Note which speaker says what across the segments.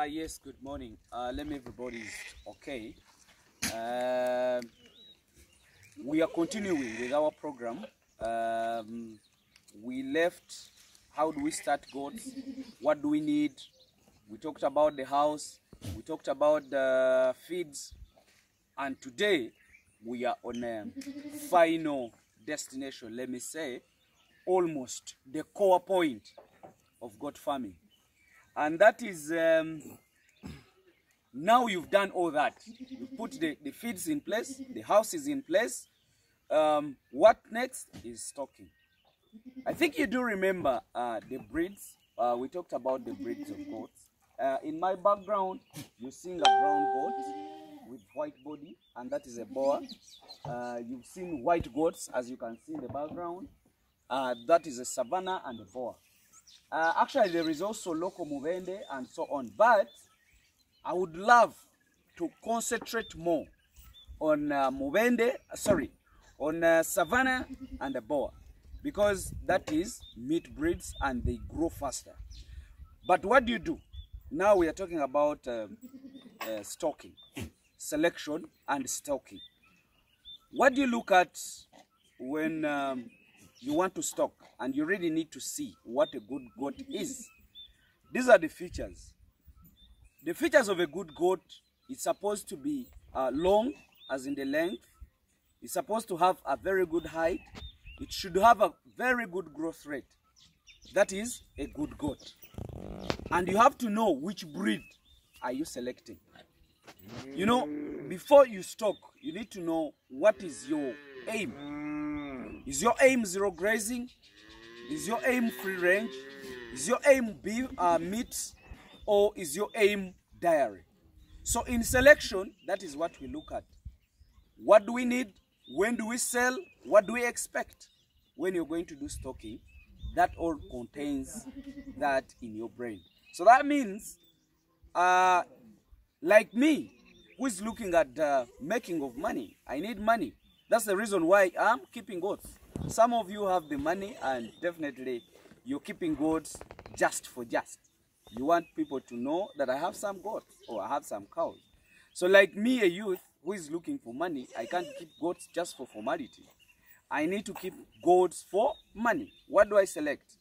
Speaker 1: Yes, good morning. Let me everybody's okay. Uh, we are continuing with our program. We left, how do we start goats? What do we need? We talked about the house. We talked about the feeds. And today, we are on a final destination, let me say, almost the core point of goat farming. And that is, now you've done all that. You put the feeds in place, the house is in place. What next is stocking. I think you do remember the breeds. We talked about the breeds of goats. In my background, you're seeing a brown goat with white body, and that is a boer. You've seen white goats, as you can see in the background. That is a Savannah and a boer. Actually, there is also local Mubende and so on, but I would love to concentrate more on on Savannah and the boer, because that is meat breeds and they grow faster. But what do? Now we are talking about stocking, selection and stocking. What do you look at when you want to stock and you really need to see what a good goat is? These are the features. The features of a good goat, it's supposed to be long, as in the length. It's supposed to have a very good height. It should have a very good growth rate. That is a good goat. And you have to know which breed are you selecting. You know, before you stock, you need to know what is your aim. Is your aim zero grazing? Is your aim free range? Is your aim beef, meat? Or is your aim dairy? So in selection, that is what we look at. What do we need? When do we sell? What do we expect? When you're going to do stocking, that all contains that in your brain. So that means, like me, who is looking at the making of money, I need money. That's the reason why I'm keeping goats. Some of you have the money and definitely you're keeping goats just for just. You want people to know that I have some goats or I have some cows. So like me, a youth who is looking for money, I can't keep goats just for formality. I need to keep goats for money. What do I select?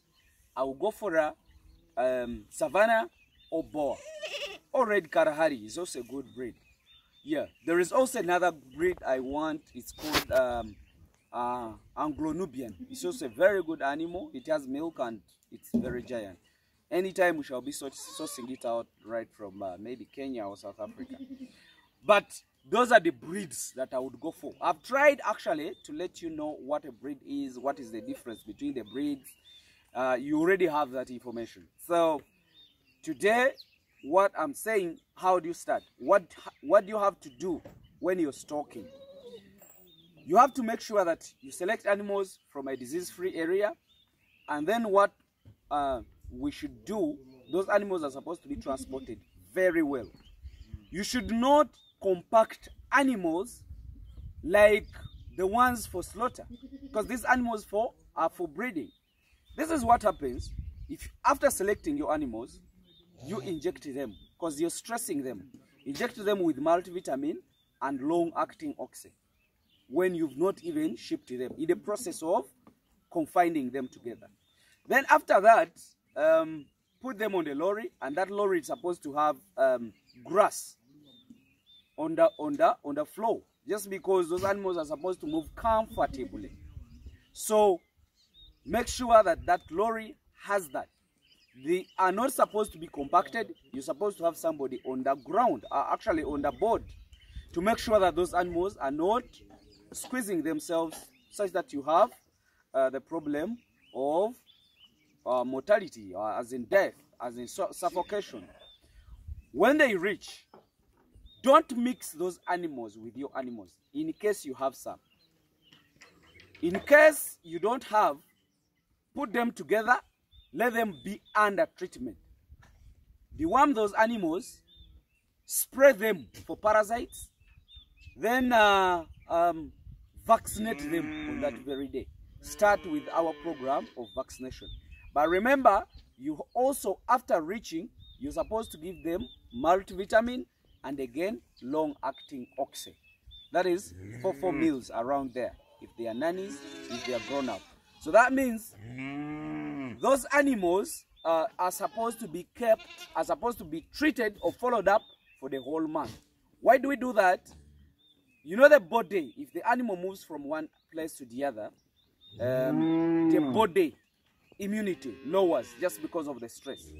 Speaker 1: I will go for a Savannah or boer. Or red Kalahari is also a good breed. Yeah, there is also another breed I want. It's called Anglo-Nubian. It's also a very good animal. It has milk and it's very giant. Anytime we shall be sourcing it out right from maybe Kenya or South Africa. But those are the breeds that I would go for. I've tried actually to let you know what a breed is, what is the difference between the breeds. You already have that information. So today, what I'm saying, how do you start? What do you have to do when you're stocking? You have to make sure that you select animals from a disease-free area, and then what we should do, those animals are supposed to be transported very well. You should not compact animals like the ones for slaughter, because these animals are for breeding. This is what happens if after selecting your animals, you inject them, because you're stressing them. Inject them with multivitamin and long-acting oxy when you've not even shipped them, in the process of confining them together. Then after that, put them on the lorry, and that lorry is supposed to have grass on the floor, just because those animals are supposed to move comfortably. So make sure that that lorry has that. They are not supposed to be compacted. You're supposed to have somebody on the ground, actually on the board, to make sure that those animals are not squeezing themselves such that you have the problem of mortality, as in death, as in suffocation. When they reach, don't mix those animals with your animals, in case you have some. In case you don't have, put them together, let them be under treatment. Deworm those animals, spray them for parasites, then vaccinate them on that very day. Start with our program of vaccination. But remember, you also, after reaching, you're supposed to give them multivitamin and again long-acting oxy. That is 4 meals around there, if they are nannies, if they are grown up. So that means those animals are supposed to be kept, are supposed to be treated or followed up for the whole month. Why do we do that? You know, the body, if the animal moves from one place to the other, the body immunity lowers just because of the stress.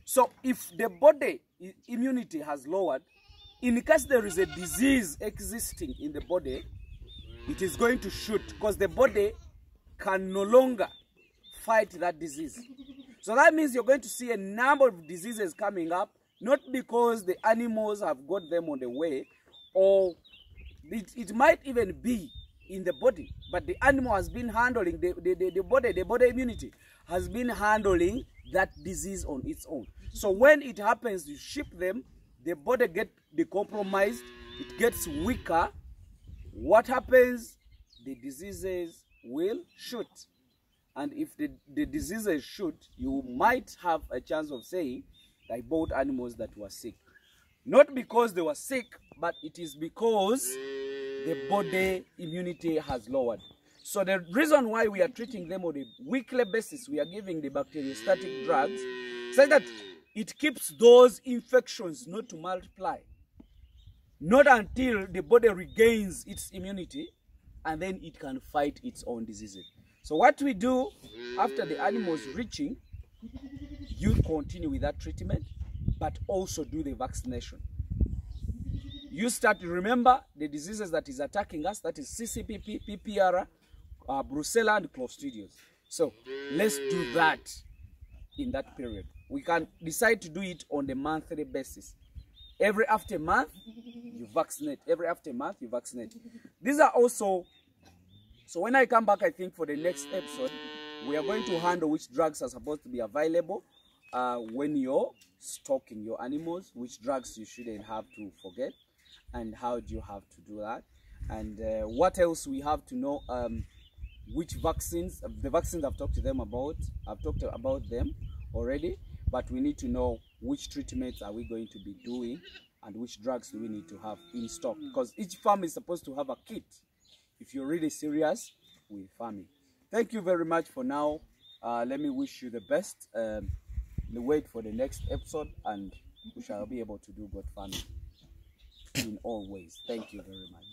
Speaker 1: So if the body immunity has lowered, in case there is a disease existing in the body, it is going to shoot because the body can no longer fight that disease. So that means you're going to see a number of diseases coming up, not because the animals have got them on the way, or it might even be in the body, but the animal has been handling, the body immunity has been handling that disease on its own. So when it happens, you ship them, the body gets decompromised, it gets weaker. What happens? The diseases will shoot. And if the diseases shoot, you might have a chance of saying, I bought animals that were sick. Not because they were sick, but it is because the body immunity has lowered. So the reason why we are treating them on a weekly basis, we are giving the bacteriostatic drugs, so that it keeps those infections not to multiply. Not until the body regains its immunity, and then it can fight its own diseases. So what we do after the animal is reaching, you continue with that treatment, but also do the vaccination. You start to remember the diseases that is attacking us, that is CCPP, PPR, Brucella, and Clostridium. So let's do that in that period. We can decide to do it on a monthly basis. Every after month, you vaccinate. Every after month, you vaccinate. These are also, so when I come back, I think for the next episode, we are going to handle which drugs are supposed to be available when you're stocking your animals, which drugs you shouldn't have to forget, and how do you have to do that, and what else we have to know, which vaccines, the vaccines I've talked to them about, I've talked about them already, but we need to know which treatments are we going to be doing and which drugs do we need to have in stock, because each farm is supposed to have a kit if you're really serious with farming. Thank you very much for now. Let me wish you the best. Wait for the next episode, and we shall be able to do good farming in all ways. Thank you very much.